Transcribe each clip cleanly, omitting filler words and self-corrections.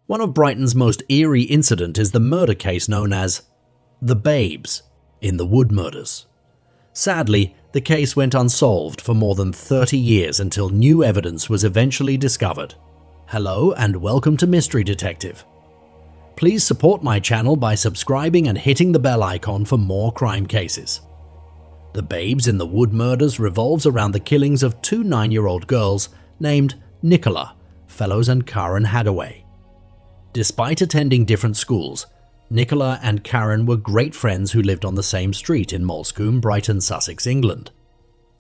One of Brighton's most eerie incidents is the murder case known as the Babes in the Wood Murders. Sadly, the case went unsolved for more than 30 years until new evidence was eventually discovered. Hello and welcome to Mystery Detective. Please support my channel by subscribing and hitting the bell icon for more crime cases. The Babes in the Wood Murders revolves around the killings of two 9-year-old girls named Nicola Fellows and Karen Hadaway. Despite attending different schools, Nicola and Karen were great friends who lived on the same street in Moulsecoombe, Brighton, Sussex, England.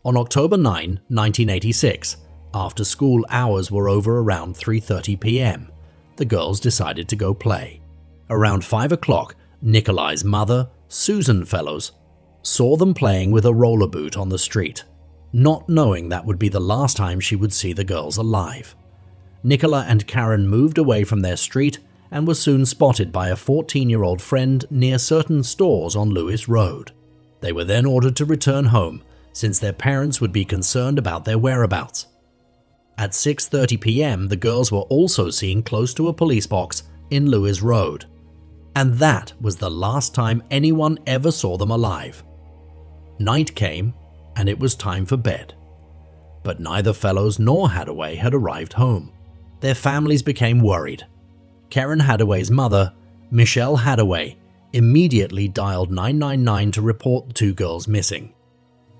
On October 9, 1986, after school hours were over around 3:30 p.m., the girls decided to go play. Around 5 o'clock, Nicola's mother, Susan Fellows, saw them playing with a roller boot on the street, not knowing that would be the last time she would see the girls alive. Nicola and Karen moved away from their street and were soon spotted by a 14-year-old friend near certain stores on Lewis Road. They were then ordered to return home, since their parents would be concerned about their whereabouts. At 6:30 p.m., the girls were also seen close to a police box in Lewis Road. And that was the last time anyone ever saw them alive. Night came, and it was time for bed. But neither Fellows nor Hadaway had arrived home. Their families became worried. Karen Hadaway's mother, Michelle Hadaway, immediately dialed 999 to report the two girls missing.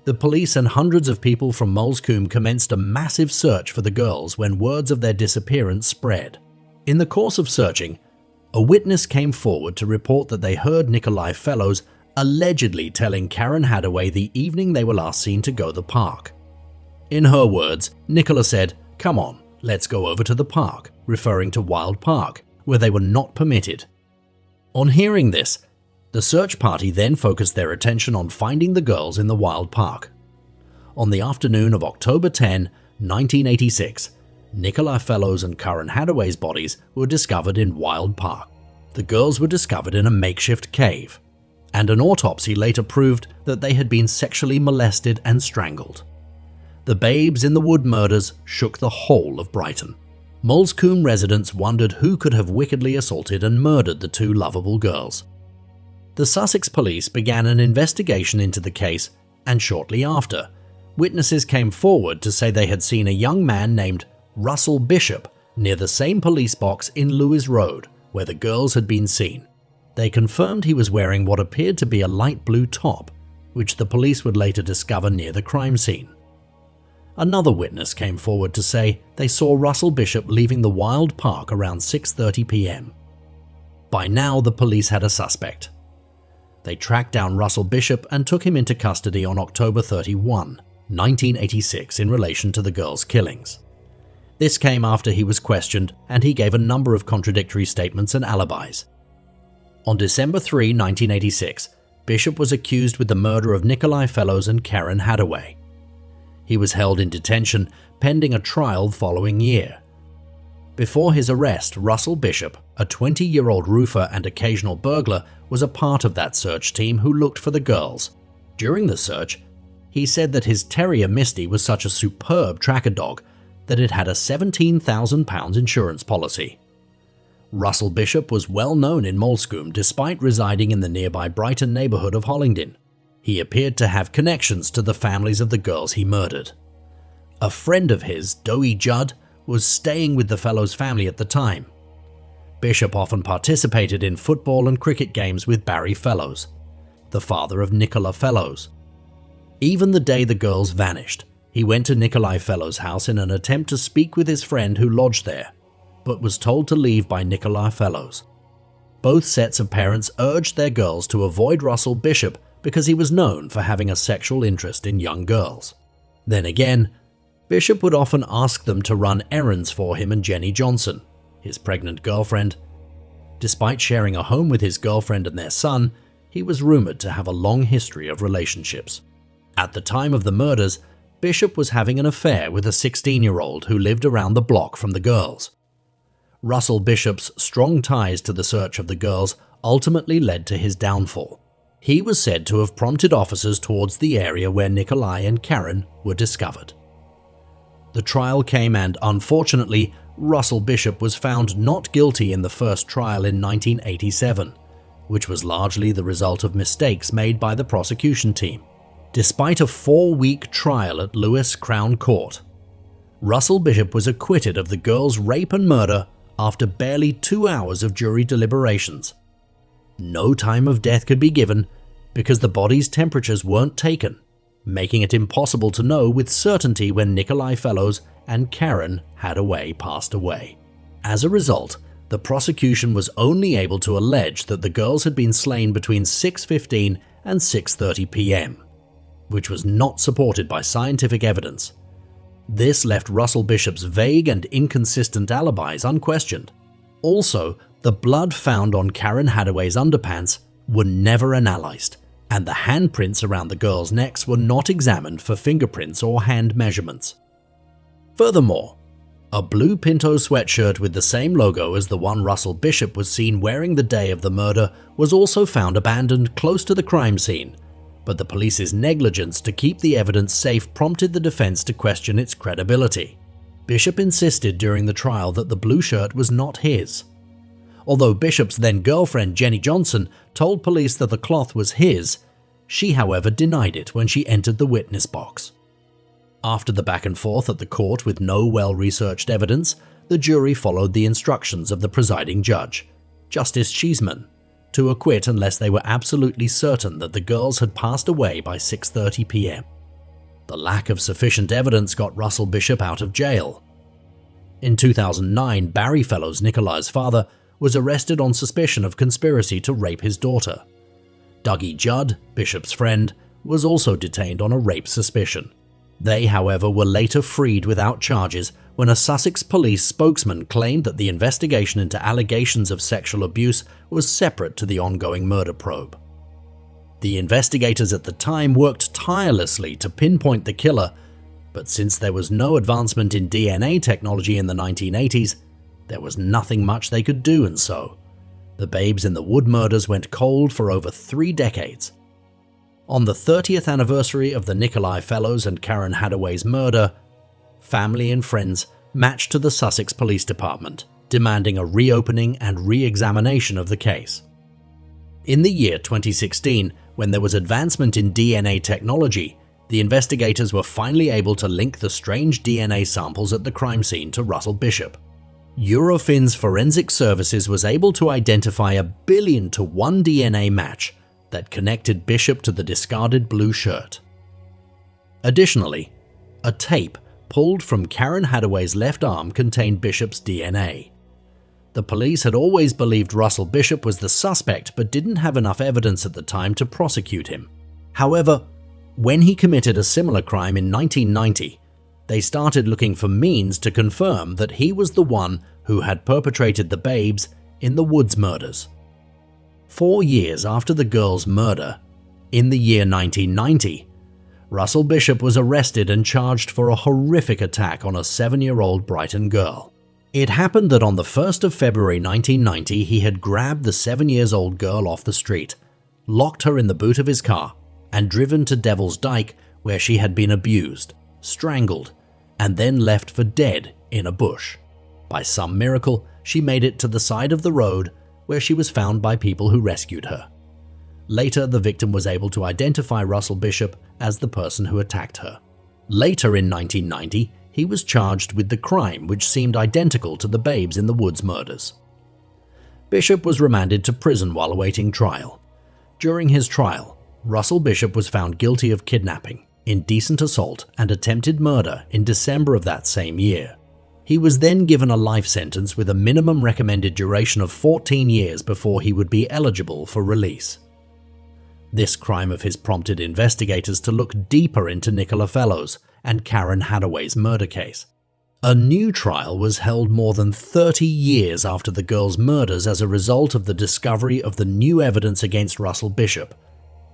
The police and hundreds of people from Moulsecoombe commenced a massive search for the girls when words of their disappearance spread. In the course of searching, a witness came forward to report that they heard Nicola Fellows allegedly telling Karen Hadaway the evening they were last seen to go to the park. In her words, Nicola said, "Come on, let's go over to the park," referring to Wild Park, where they were not permitted. On hearing this, the search party then focused their attention on finding the girls in the Wild Park. On the afternoon of October 10, 1986, Nicola Fellows and Karen Hadaway's bodies were discovered in Wild Park. The girls were discovered in a makeshift cave, and an autopsy later proved that they had been sexually molested and strangled. The Babes in the Wood Murders shook the whole of Brighton. Moulsecoombe residents wondered who could have wickedly assaulted and murdered the two lovable girls. The Sussex police began an investigation into the case, and shortly after, witnesses came forward to say they had seen a young man named Russell Bishop near the same police box in Lewis Road where the girls had been seen. They confirmed he was wearing what appeared to be a light blue top, which the police would later discover near the crime scene. Another witness came forward to say they saw Russell Bishop leaving the Wild Park around 6:30 p.m. By now, the police had a suspect. They tracked down Russell Bishop and took him into custody on October 31, 1986 in relation to the girls' killings. This came after he was questioned and he gave a number of contradictory statements and alibis. On December 3, 1986, Bishop was accused with the murder of Nicola Fellows and Karen Hadaway. He was held in detention pending a trial the following year. Before his arrest, Russell Bishop, a 20-year-old roofer and occasional burglar, was a part of that search team who looked for the girls. During the search, he said that his terrier Misty was such a superb tracker dog that it had a £17,000 insurance policy. Russell Bishop was well known in Moulsecoombe despite residing in the nearby Brighton neighbourhood of Hollingdon. He appeared to have connections to the families of the girls he murdered. A friend of his, Doey Judd, was staying with the Fellows family at the time. Bishop often participated in football and cricket games with Barry Fellows, the father of Nicola Fellows. Even the day the girls vanished, he went to Nicola Fellows' house in an attempt to speak with his friend who lodged there, but was told to leave by Nicola Fellows. Both sets of parents urged their girls to avoid Russell Bishop because he was known for having a sexual interest in young girls. Then again, Bishop would often ask them to run errands for him and Jenny Johnson, his pregnant girlfriend. Despite sharing a home with his girlfriend and their son, he was rumored to have a long history of relationships. At the time of the murders, Bishop was having an affair with a 16-year-old who lived around the block from the girls. Russell Bishop's strong ties to the search of the girls ultimately led to his downfall. He was said to have prompted officers towards the area where Nicola and Karen were discovered. The trial came and, unfortunately, Russell Bishop was found not guilty in the first trial in 1987, which was largely the result of mistakes made by the prosecution team. Despite a 4-week trial at Lewis Crown Court, Russell Bishop was acquitted of the girl's rape and murder after barely 2 hours of jury deliberations. No time of death could be given because the body's temperatures weren't taken, making it impossible to know with certainty when Nikolai Fellows and Karen Hadaway passed away. As a result, the prosecution was only able to allege that the girls had been slain between 6:15 and 6:30 p.m., which was not supported by scientific evidence. This left Russell Bishop's vague and inconsistent alibis unquestioned. Also, the blood found on Karen Hadaway's underpants were never analyzed, and the handprints around the girls' necks were not examined for fingerprints or hand measurements. Furthermore, a blue Pinto sweatshirt with the same logo as the one Russell Bishop was seen wearing the day of the murder was also found abandoned close to the crime scene, but the police's negligence to keep the evidence safe prompted the defense to question its credibility. Bishop insisted during the trial that the blue shirt was not his. Although Bishop's then-girlfriend Jenny Johnson told police that the cloth was his, she however denied it when she entered the witness box. After the back and forth at the court with no well-researched evidence, the jury followed the instructions of the presiding judge, Justice Cheeseman, to acquit unless they were absolutely certain that the girls had passed away by 6:30 p.m. The lack of sufficient evidence got Russell Bishop out of jail. In 2009, Barry Fellows, Nikolai's father, was arrested on suspicion of conspiracy to rape his daughter. Dougie Judd, Bishop's friend, was also detained on a rape suspicion. They, however, were later freed without charges when a Sussex police spokesman claimed that the investigation into allegations of sexual abuse was separate to the ongoing murder probe. The investigators at the time worked tirelessly to pinpoint the killer, but since there was no advancement in DNA technology in the 1980s, there was nothing much they could do, and so the babes in the Wood murders went cold for over 3 decades. On the 30th anniversary of the Nikolai Fellows and Karen Hadaway's murder, family and friends marched to the Sussex Police Department, demanding a reopening and re-examination of the case. In the year 2016, when there was advancement in DNA technology, the investigators were finally able to link the strange DNA samples at the crime scene to Russell Bishop. Eurofin's Forensic Services was able to identify a 1,000,000,000-to-1 DNA match that connected Bishop to the discarded blue shirt. Additionally, a tape pulled from Karen Hadaway's left arm contained Bishop's DNA. The police had always believed Russell Bishop was the suspect but didn't have enough evidence at the time to prosecute him. However, when he committed a similar crime in 1990, they started looking for means to confirm that he was the one who had perpetrated the babes in the Woods murders. 4 years after the girls' murder, in the year 1990, Russell Bishop was arrested and charged for a horrific attack on a 7-year-old Brighton girl. It happened that on the 1st of February 1990, he had grabbed the 7-year-old girl off the street, locked her in the boot of his car, and driven to Devil's Dyke, where she had been abused, strangled, and then left for dead in a bush. By some miracle, she made it to the side of the road, where she was found by people who rescued her. Later, the victim was able to identify Russell Bishop as the person who attacked her. Later in 1990, he was charged with the crime which seemed identical to the babes in the Woods murders. Bishop was remanded to prison while awaiting trial. During his trial, Russell Bishop was found guilty of kidnapping, indecent assault, and attempted murder in December of that same year. He was then given a life sentence with a minimum recommended duration of 14 years before he would be eligible for release. This crime of his prompted investigators to look deeper into Nicola Fellows and Karen Hadaway's murder case. A new trial was held more than 30 years after the girls' murders as a result of the discovery of the new evidence against Russell Bishop,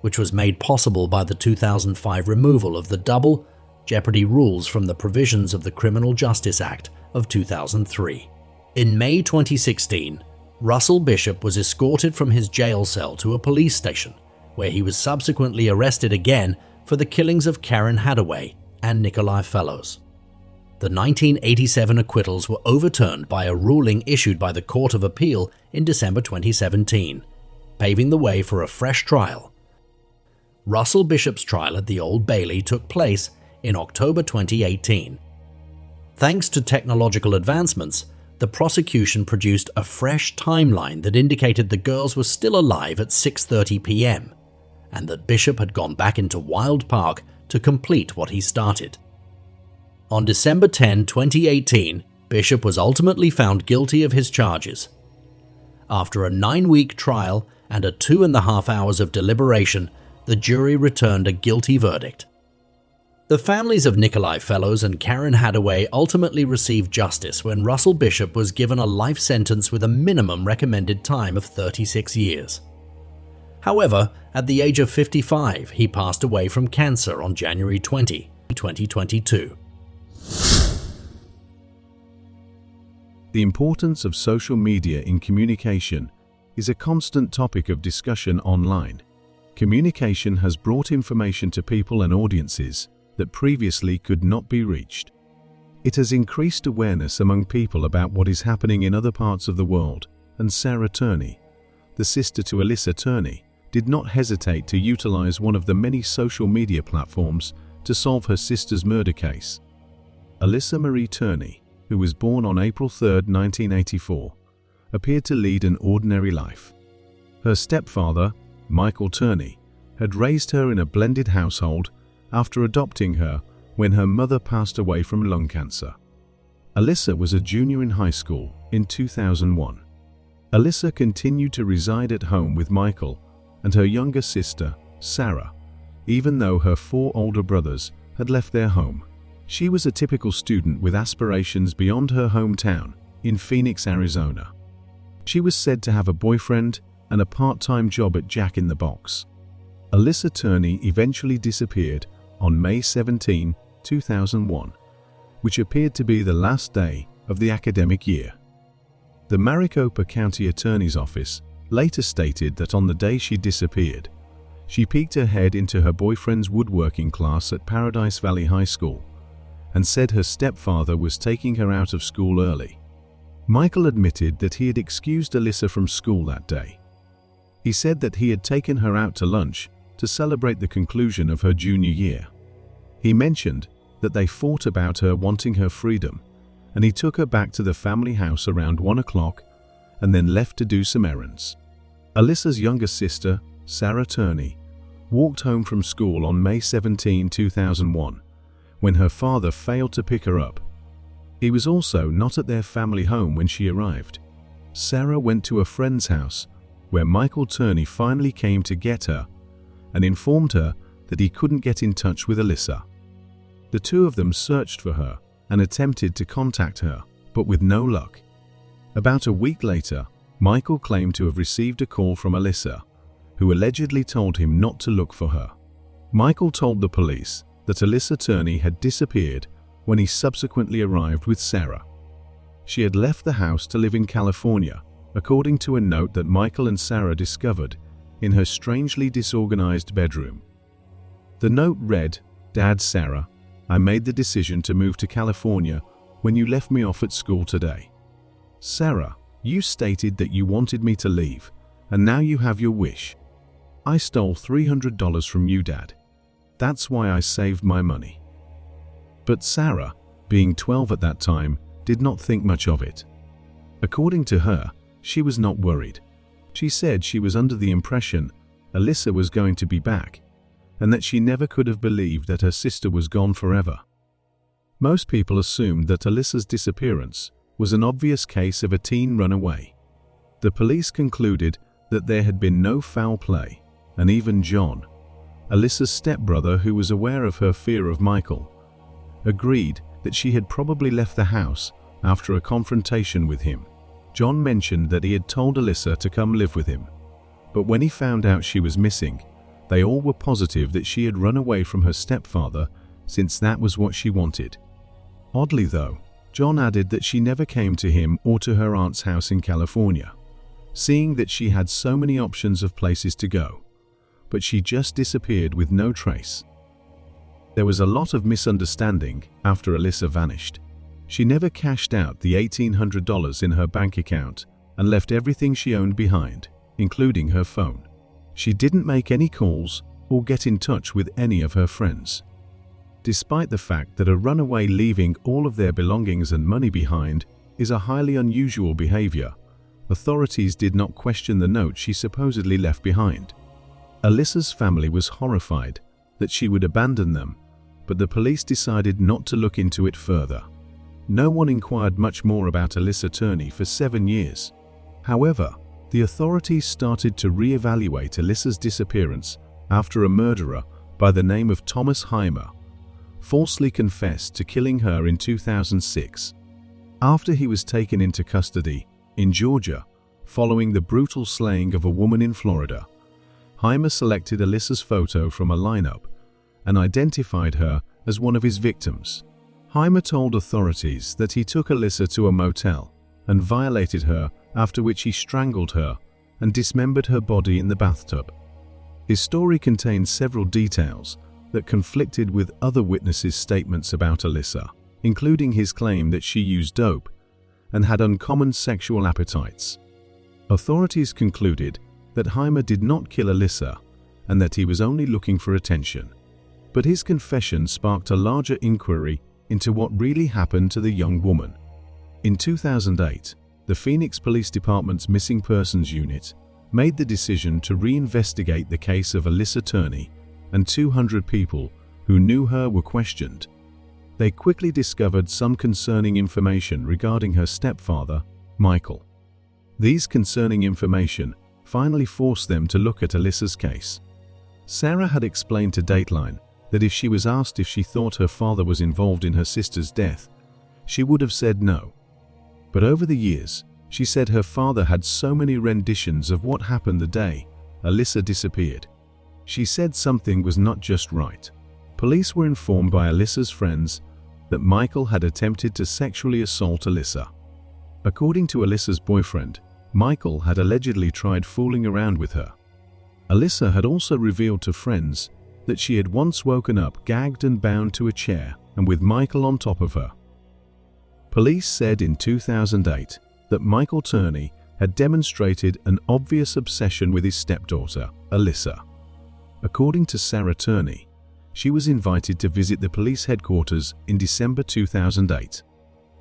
which was made possible by the 2005 removal of the double jeopardy rules from the provisions of the Criminal Justice Act of 2003. In May 2016, Russell Bishop was escorted from his jail cell to a police station, where he was subsequently arrested again for the killings of Karen Hadaway and Nikolai Fellows. The 1987 acquittals were overturned by a ruling issued by the Court of Appeal in December 2017, paving the way for a fresh trial. Russell Bishop's trial at the Old Bailey took place in October 2018. Thanks to technological advancements, the prosecution produced a fresh timeline that indicated the girls were still alive at 6:30 p.m. and that Bishop had gone back into Wild Park to complete what he started. On December 10, 2018, Bishop was ultimately found guilty of his charges. After a 9-week trial and a 2.5 hours of deliberation, the jury returned a guilty verdict. The families of Nikolai Fellows and Karen Hadaway ultimately received justice when Russell Bishop was given a life sentence with a minimum recommended time of 36 years. However, at the age of 55, he passed away from cancer on January 20, 2022. The importance of social media in communication is a constant topic of discussion online. Communication has brought information to people and audiences that previously could not be reached. It has increased awareness among people about what is happening in other parts of the world, and Sarah Turney, the sister to Alyssa Turney, did not hesitate to utilize one of the many social media platforms to solve her sister's murder case. Alyssa Marie Turney, who was born on April 3, 1984, appeared to lead an ordinary life. Her stepfather, Michael Turney, had raised her in a blended household after adopting her when her mother passed away from lung cancer. Alyssa was a junior in high school in 2001. Alyssa continued to reside at home with Michael and her younger sister, Sarah, even though her 4 older brothers had left their home. She was a typical student with aspirations beyond her hometown in Phoenix, Arizona. She was said to have a boyfriend and a part-time job at Jack in the Box. Alyssa Turney eventually disappeared on May 17, 2001, which appeared to be the last day of the academic year. The Maricopa County Attorney's Office later stated that on the day she disappeared, she peeked her head into her boyfriend's woodworking class at Paradise Valley High School and said her stepfather was taking her out of school early. Michael admitted that he had excused Alyssa from school that day. He said that he had taken her out to lunch to celebrate the conclusion of her junior year. He mentioned that they fought about her wanting her freedom, and he took her back to the family house around 1 o'clock and then left to do some errands. Alyssa's younger sister, Sarah Turney, walked home from school on May 17, 2001, when her father failed to pick her up. He was also not at their family home when she arrived. Sarah went to a friend's house, where Michael Turney finally came to get her and informed her that he couldn't get in touch with Alyssa. The two of them searched for her and attempted to contact her, but with no luck. About a week later, Michael claimed to have received a call from Alyssa, who allegedly told him not to look for her. Michael told the police that Alyssa Turney had disappeared when he subsequently arrived with Sarah. She had left the house to live in California, according to a note that Michael and Sarah discovered in her strangely disorganized bedroom. The note read, "Dad, Sarah, I made the decision to move to California when you left me off at school today. Sarah, you stated that you wanted me to leave, and now you have your wish. I stole $300 from you, Dad. That's why I saved my money." But Sarah, being 12 at that time, did not think much of it. According to her, she was not worried. She said she was under the impression Alyssa was going to be back, and that she never could have believed that her sister was gone forever. Most people assumed that Alyssa's disappearance was an obvious case of a teen runaway. The police concluded that there had been no foul play, and even John, Alyssa's stepbrother, who was aware of her fear of Michael, agreed that she had probably left the house after a confrontation with him. John mentioned that he had told Alyssa to come live with him, but when he found out she was missing, they all were positive that she had run away from her stepfather, since that was what she wanted. Oddly though, John added that she never came to him or to her aunt's house in California, seeing that she had so many options of places to go, but she just disappeared with no trace. There was a lot of misunderstanding after Alyssa vanished. She never cashed out the $1,800 in her bank account and left everything she owned behind, including her phone. She didn't make any calls or get in touch with any of her friends. Despite the fact that a runaway leaving all of their belongings and money behind is a highly unusual behavior, authorities did not question the note she supposedly left behind. Alyssa's family was horrified that she would abandon them, but the police decided not to look into it further. No one inquired much more about Alyssa Turney for 7 years. However, the authorities started to re-evaluate Alyssa's disappearance after a murderer by the name of Thomas Heimer falsely confessed to killing her in 2006. After he was taken into custody in Georgia following the brutal slaying of a woman in Florida, Heimer selected Alyssa's photo from a lineup and identified her as one of his victims. Heimer told authorities that he took Alyssa to a motel and violated her, after which he strangled her and dismembered her body in the bathtub. His story contained several details that conflicted with other witnesses' statements about Alyssa, including his claim that she used dope and had uncommon sexual appetites. Authorities concluded that Heimer did not kill Alyssa and that he was only looking for attention. But his confession sparked a larger inquiry into what really happened to the young woman. In 2008, the Phoenix Police Department's Missing Persons Unit made the decision to reinvestigate the case of Alyssa Turney, and 200 people who knew her were questioned. They quickly discovered some concerning information regarding her stepfather, Michael. These concerning information finally forced them to look at Alyssa's case. Sarah had explained to Dateline that if she was asked if she thought her father was involved in her sister's death, she would have said no. But over the years, she said her father had so many renditions of what happened the day Alyssa disappeared. She said something was not just right. Police were informed by Alyssa's friends that Michael had attempted to sexually assault Alyssa. According to Alyssa's boyfriend, Michael had allegedly tried fooling around with her. Alyssa had also revealed to friends that she had once woken up gagged and bound to a chair and with Michael on top of her. Police said in 2008 that Michael Turney had demonstrated an obvious obsession with his stepdaughter, Alyssa. According to Sarah Turney, she was invited to visit the police headquarters in December 2008.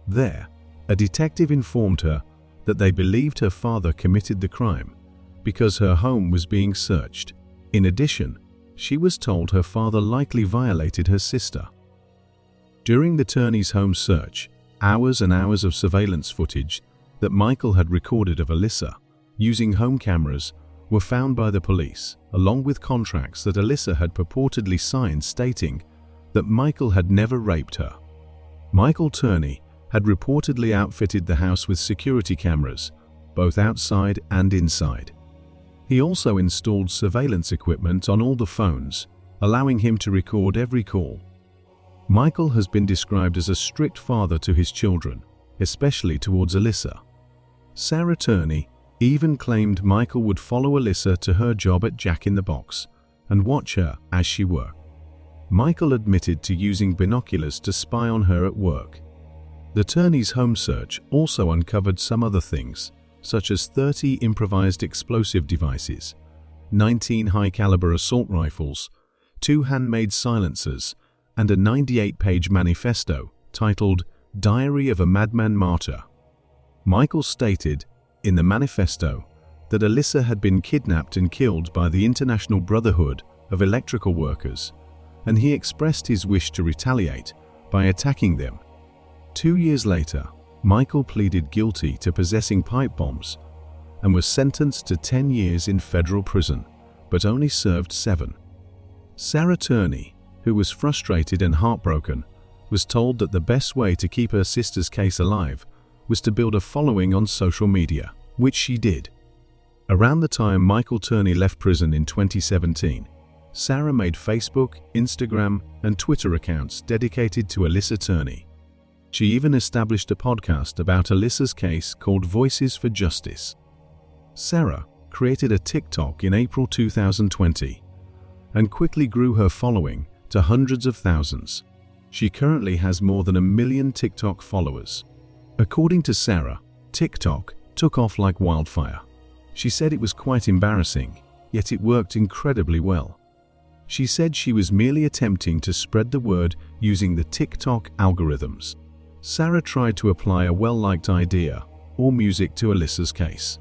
There, a detective informed her that they believed her father committed the crime because her home was being searched. In addition, she was told her father likely violated her sister. During the Turney's home search, hours and hours of surveillance footage that Michael had recorded of Alyssa using home cameras were found by the police, along with contracts that Alyssa had purportedly signed stating that Michael had never raped her. Michael Turney had reportedly outfitted the house with security cameras, both outside and inside. He also installed surveillance equipment on all the phones, allowing him to record every call. Michael has been described as a strict father to his children, especially towards Alyssa. Sarah Turney even claimed Michael would follow Alyssa to her job at Jack in the Box and watch her as she worked. Michael admitted to using binoculars to spy on her at work. The Turney's home search also uncovered some other things, such as 30 improvised explosive devices, 19 high-caliber assault rifles, 2 handmade silencers, and a 98-page manifesto titled Diary of a Madman Martyr. Michael stated in the manifesto that Alyssa had been kidnapped and killed by the International Brotherhood of Electrical Workers, and he expressed his wish to retaliate by attacking them. 2 years later, Michael pleaded guilty to possessing pipe bombs and was sentenced to 10 years in federal prison, but only served 7. Sarah Turney, who was frustrated and heartbroken, was told that the best way to keep her sister's case alive was to build a following on social media, which she did. Around the time Michael Turney left prison in 2017, Sarah made Facebook, Instagram, and Twitter accounts dedicated to Alyssa Turney. She even established a podcast about Alyssa's case called Voices for Justice. Sarah created a TikTok in April 2020 and quickly grew her following to hundreds of thousands. She currently has more than 1 million TikTok followers. According to Sarah, TikTok took off like wildfire. She said it was quite embarrassing, yet it worked incredibly well. She said she was merely attempting to spread the word using the TikTok algorithms. Sarah tried to apply a well-liked idea or music to Alyssa's case.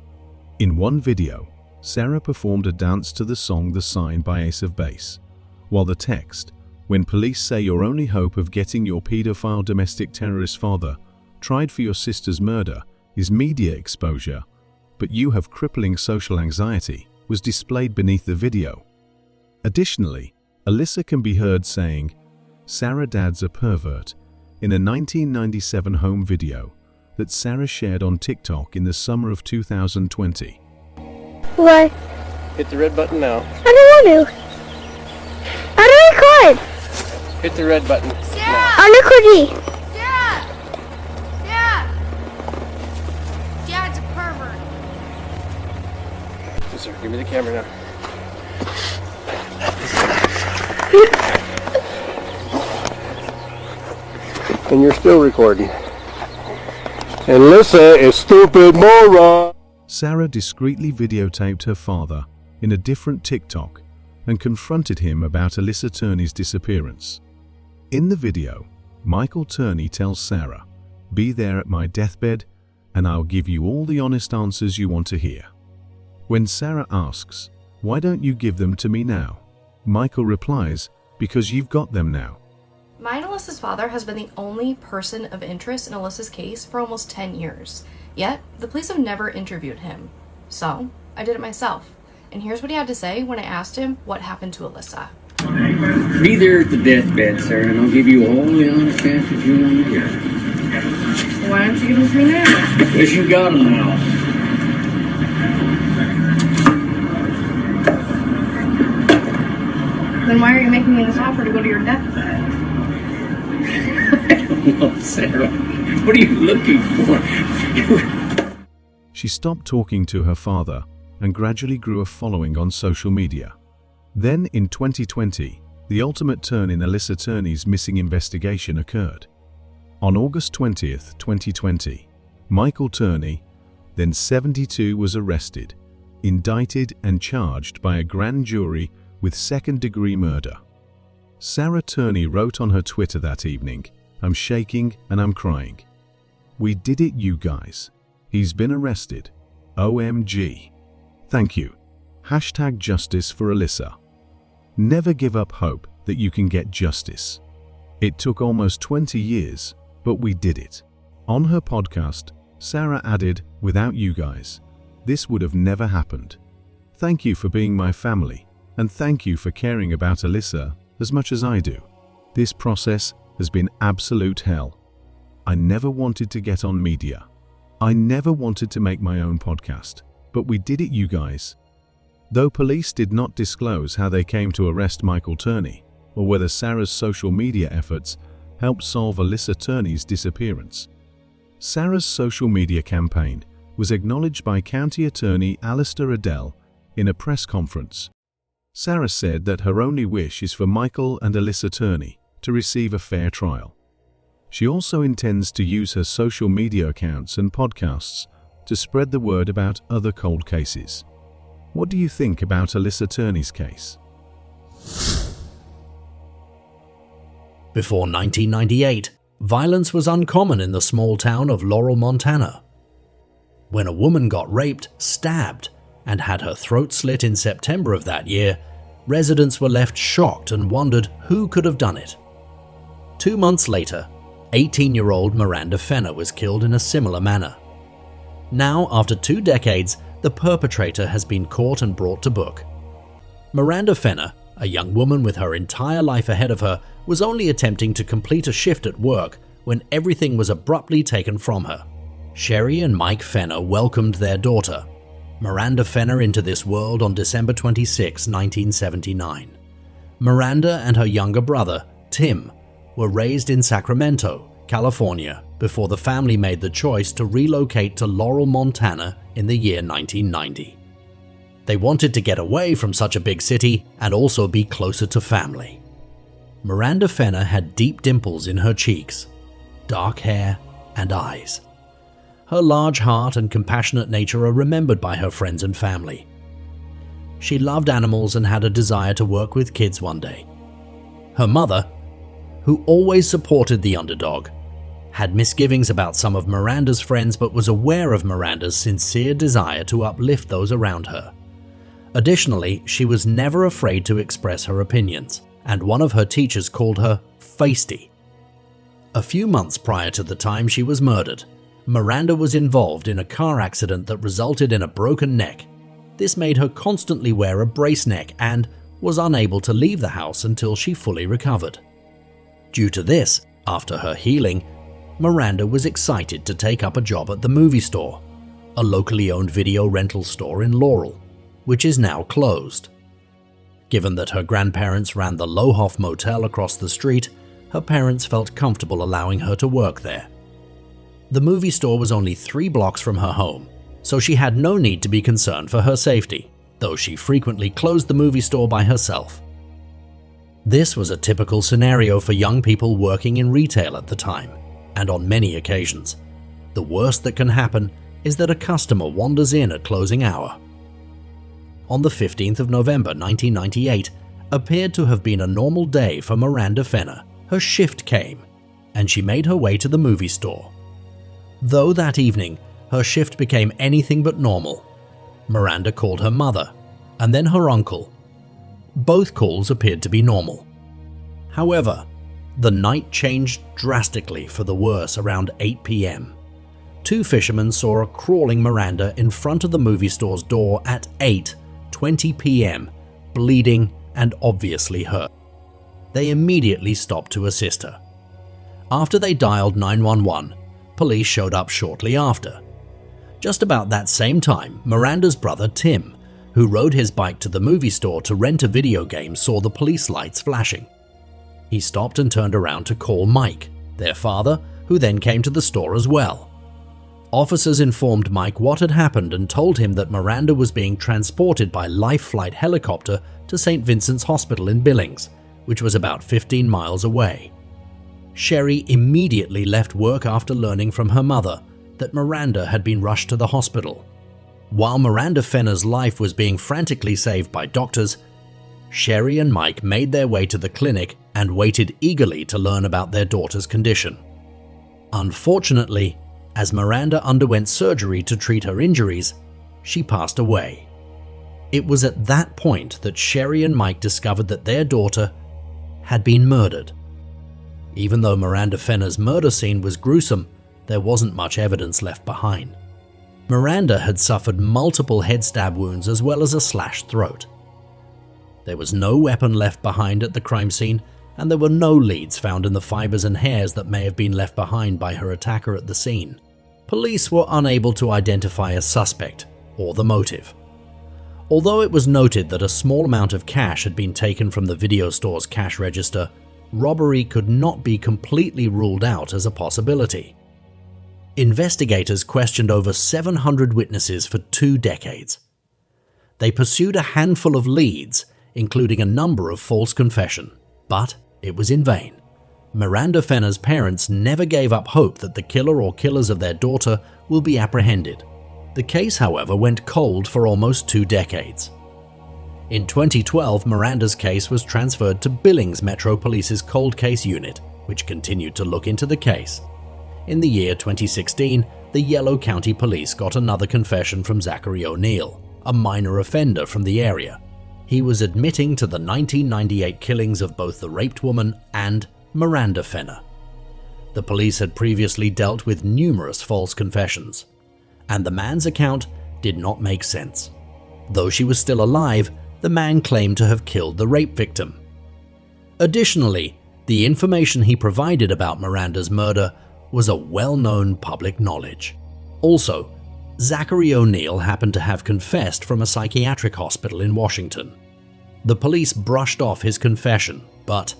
In one video, Sarah performed a dance to the song The Sign by Ace of Base, while the text, "When police say your only hope of getting your pedophile domestic terrorist father tried for your sister's murder is media exposure, but you have crippling social anxiety," was displayed beneath the video. Additionally, Alyssa can be heard saying, "Sarah Dad's a pervert," in a 1997 home video that Sarah shared on TikTok in the summer of 2020. Why? Hit the red button now. I don't want to. I don't record. Hit the red button. Sarah! I'm recording. Sarah! Sarah! Dad's a pervert. Yes, sir. Give me the camera now. And you're still recording. And Alyssa is stupid moron. Sarah discreetly videotaped her father in a different TikTok and confronted him about Alyssa Turney's disappearance. In the video, Michael Turney tells Sarah, "Be there at my deathbed and I'll give you all the honest answers you want to hear." When Sarah asks, "Why don't you give them to me now?" Michael replies, "Because you've got them now." Mine and Alyssa's father has been the only person of interest in Alyssa's case for almost 10 years. Yet, the police have never interviewed him. So, I did it myself. And here's what he had to say when I asked him what happened to Alyssa. Be there at the deathbed, sir, and I'll give you all the honest answers you want to hear. Why don't you give them to me now? Because you got them now. Then why are you making me this offer to go to your deathbed? I don't know, Sarah. What are you looking for? She stopped talking to her father and gradually grew a following on social media. Then, in 2020, the ultimate turn in Alyssa Turney's missing investigation occurred. On August 20th, 2020, Michael Turney, then 72, was arrested, indicted and charged by a grand jury with second-degree murder. Sarah Turney wrote on her Twitter that evening, "I'm shaking and I'm crying. We did it, you guys. He's been arrested. OMG. Thank you. #justice for Alyssa." Never give up hope that you can get justice. It took almost 20 years, but we did it. On her podcast, Sarah added, "Without you guys, this would have never happened. Thank you for being my family, and thank you for caring about Alyssa as much as I do. This process has been absolute hell. I never wanted to get on media. I never wanted to make my own podcast, but we did it, you guys." Though police did not disclose how they came to arrest Michael Turney, or whether Sarah's social media efforts helped solve Alyssa Turney's disappearance, Sarah's social media campaign was acknowledged by County Attorney Alistair Adele in a press conference. Sarah said that her only wish is for Michael and Alyssa Turney to receive a fair trial. She also intends to use her social media accounts and podcasts to spread the word about other cold cases. What do you think about Alyssa Turney's case? Before 1998, violence was uncommon in the small town of Laurel, Montana. When a woman got raped, stabbed, and had her throat slit in September of that year, residents were left shocked and wondered who could have done it. 2 months later, 18-year-old Miranda Fenner was killed in a similar manner. Now, after 2 decades, the perpetrator has been caught and brought to book. Miranda Fenner, a young woman with her entire life ahead of her, was only attempting to complete a shift at work when everything was abruptly taken from her. Sherry and Mike Fenner welcomed their daughter, Miranda Fenner, into this world on December 26, 1979. Miranda and her younger brother, Tim, were raised in Sacramento, California, before the family made the choice to relocate to Laurel, Montana in the year 1990. They wanted to get away from such a big city and also be closer to family. Miranda Fenner had deep dimples in her cheeks, dark hair, and eyes. Her large heart and compassionate nature are remembered by her friends and family. She loved animals and had a desire to work with kids one day. Her mother, who always supported the underdog, had misgivings about some of Miranda's friends but was aware of Miranda's sincere desire to uplift those around her. Additionally, she was never afraid to express her opinions, and one of her teachers called her feisty. A few months prior to the time she was murdered, Miranda was involved in a car accident that resulted in a broken neck. This made her constantly wear a brace neck and was unable to leave the house until she fully recovered. Due to this, after her healing, Miranda was excited to take up a job at the movie store, a locally owned video rental store in Laurel, which is now closed. Given that her grandparents ran the Lohoff Motel across the street, her parents felt comfortable allowing her to work there. The movie store was only 3 blocks from her home, so she had no need to be concerned for her safety, though she frequently closed the movie store by herself. This was a typical scenario for young people working in retail at the time, and on many occasions, the worst that can happen is that a customer wanders in at closing hour. On the 15th of November 1998 appeared to have been a normal day for Miranda Fenner. Her shift came, and she made her way to the movie store. Though that evening, her shift became anything but normal. Miranda called her mother, and then her uncle. Both calls appeared to be normal. However, the night changed drastically for the worse around 8 p.m. 2 fishermen saw a crawling Miranda in front of the movie store's door at 8:20 p.m., bleeding and obviously hurt. They immediately stopped to assist her. After they dialed 911, police showed up shortly after. Just about that same time, Miranda's brother Tim, who rode his bike to the movie store to rent a video game, saw the police lights flashing. He stopped and turned around to call Mike, their father, who then came to the store as well. Officers informed Mike what had happened and told him that Miranda was being transported by life flight helicopter to St. Vincent's Hospital in Billings, which was about 15 miles away. Sherry immediately left work after learning from her mother that Miranda had been rushed to the hospital. While Miranda Fenner's life was being frantically saved by doctors, Sherry and Mike made their way to the clinic and waited eagerly to learn about their daughter's condition. Unfortunately, as Miranda underwent surgery to treat her injuries, she passed away. It was at that point that Sherry and Mike discovered that their daughter had been murdered. Even though Miranda Fenner's murder scene was gruesome, there wasn't much evidence left behind. Miranda had suffered multiple head stab wounds as well as a slashed throat. There was no weapon left behind at the crime scene, and there were no leads found in the fibers and hairs that may have been left behind by her attacker at the scene. Police were unable to identify a suspect or the motive. Although it was noted that a small amount of cash had been taken from the video store's cash register, robbery could not be completely ruled out as a possibility. Investigators questioned over 700 witnesses for 2 decades. They pursued a handful of leads, including a number of false confessions, but it was in vain. Miranda Fenner's parents never gave up hope that the killer or killers of their daughter will be apprehended. The case, however, went cold for almost 2 decades. In 2012, Miranda's case was transferred to Billings Metro Police's Cold Case Unit, which continued to look into the case. In the year 2016, the Yellow County Police got another confession from Zachary O'Neill, a minor offender from the area. He was admitting to the 1998 killings of both the raped woman and Miranda Fenner. The police had previously dealt with numerous false confessions, and the man's account did not make sense. Though she was still alive, the man claimed to have killed the rape victim. Additionally, the information he provided about Miranda's murder was a well-known public knowledge. Also, Zachary O'Neill happened to have confessed from a psychiatric hospital in Washington. The police brushed off his confession, but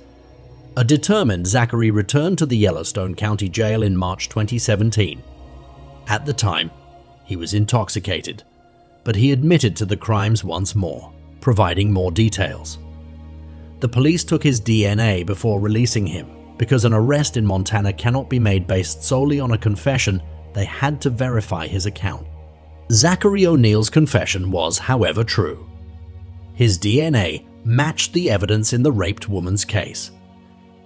a determined Zachary returned to the Yellowstone County Jail in March 2017. At the time, he was intoxicated, but he admitted to the crimes once more, providing more details. The police took his DNA before releasing him. Because an arrest in Montana cannot be made based solely on a confession, they had to verify his account. Zachary O'Neill's confession was, however, true. His DNA matched the evidence in the raped woman's case.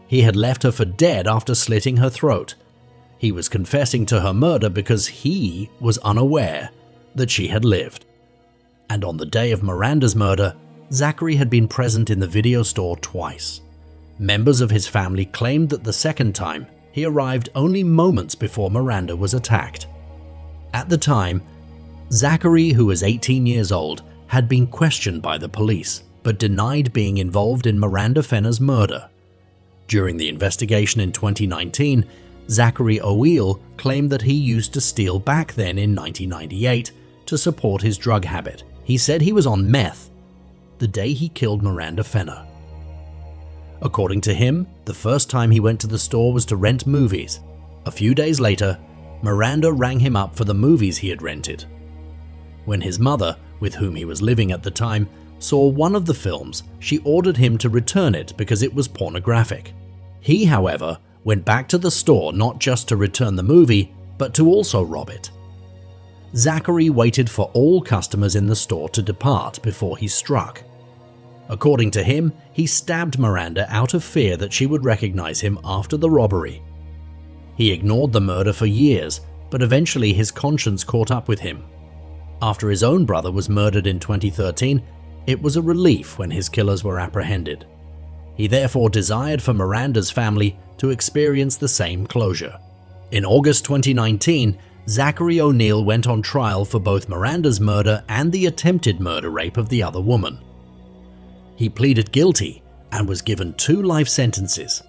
He had left her for dead after slitting her throat. He was confessing to her murder because he was unaware that she had lived. And on the day of Miranda's murder, Zachary had been present in the video store twice. Members of his family claimed that the second time, he arrived only moments before Miranda was attacked. At the time, Zachary, who was 18 years old, had been questioned by the police, but denied being involved in Miranda Fenner's murder. During the investigation in 2019, Zachary O'Neill claimed that he used to steal back then in 1998 to support his drug habit. He said he was on meth the day he killed Miranda Fenner. According to him, the first time he went to the store was to rent movies. A few days later, Miranda rang him up for the movies he had rented. When his mother, with whom he was living at the time, saw one of the films, she ordered him to return it because it was pornographic. He, however, went back to the store not just to return the movie, but to also rob it. Zachary waited for all customers in the store to depart before he struck. According to him, he stabbed Miranda out of fear that she would recognize him after the robbery. He ignored the murder for years, but eventually his conscience caught up with him. After his own brother was murdered in 2013, it was a relief when his killers were apprehended. He therefore desired for Miranda's family to experience the same closure. In August 2019, Zachary O'Neill went on trial for both Miranda's murder and the attempted murder rape of the other woman. He pleaded guilty and was given 2 life sentences.